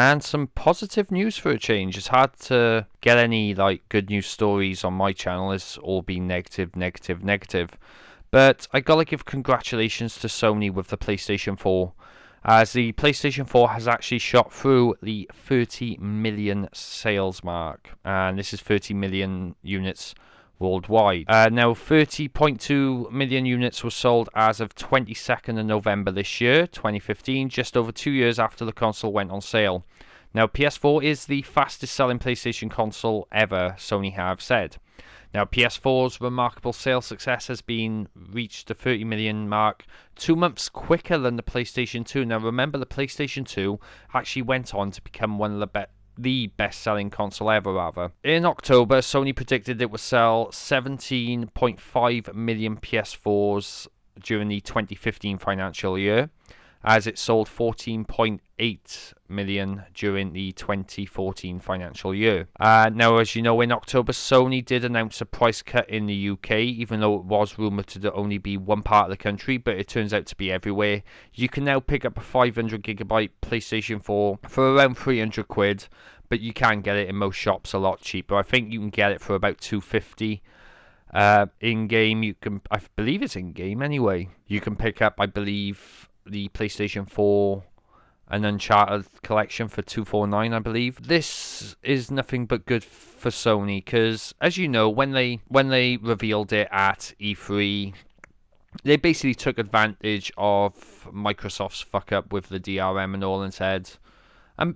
and some positive news for a change. It's hard to get any good news stories on my channel. It's all been negative, negative, negative. But I gotta give congratulations to Sony with the PlayStation 4, as the PlayStation 4 has actually shot through the 30 million sales mark, and this is 30 million units worldwide. Now 30.2 million units were sold as of 22nd of November this year, 2015, just over 2 years after the console went on sale. Now PS4 is the fastest selling PlayStation console ever, Sony have said. Now PS4's remarkable sales success has been reached the 30 million mark 2 months quicker than the PlayStation 2. Now remember, the PlayStation 2 actually went on to become one of the best-selling console ever, rather. In October, Sony predicted it would sell 17.5 million PS4s during the 2015 financial year, as it sold 14.8 million during the 2014 financial year. Now, as you know, in October, Sony did announce a price cut in the UK, even though it was rumoured to only be one part of the country, but it turns out to be everywhere. You can now pick up a 500GB PlayStation 4 for around 300 quid, but you can get it in most shops a lot cheaper. I think you can get it for about 250. In-game, I believe it's in-game anyway. You can pick up, I believe, the PlayStation 4 and Uncharted collection for 249, I believe. This is nothing but good for Sony, because as you know, when they revealed it at E3, they basically took advantage of Microsoft's fuck up with the DRM and all, and said,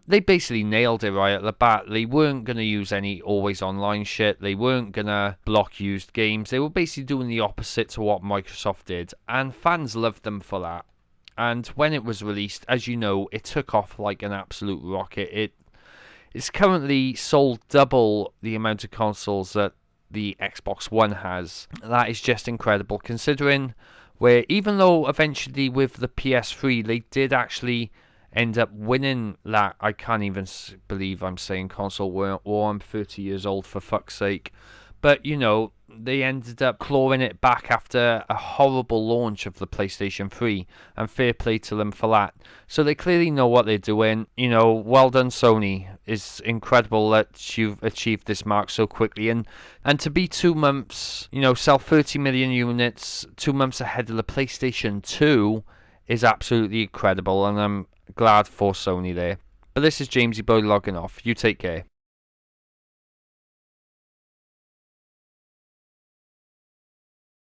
they basically nailed it right at the bat. They weren't going to use any always online shit. They weren't going to block used games. They were basically doing the opposite to what Microsoft did, and fans loved them for that. And when it was released, as you know, it took off like an absolute rocket. It's currently sold double the amount of consoles that the Xbox One has. That is just incredible, considering where, even though eventually with the PS3 they did actually end up winning that, I can't even believe I'm saying console war, I'm 30 years old, for fuck's sake. But, you know, they ended up clawing it back after a horrible launch of the PlayStation 3, and fair play to them for that. So they clearly know what they're doing. You know, well done, Sony. It's incredible that you've achieved this mark so quickly, and to be 2 months, you know, sell 30 million units 2 months ahead of the PlayStation 2 is absolutely incredible, and I'm glad for Sony there. But this is Jamesy Boy logging off. You take care.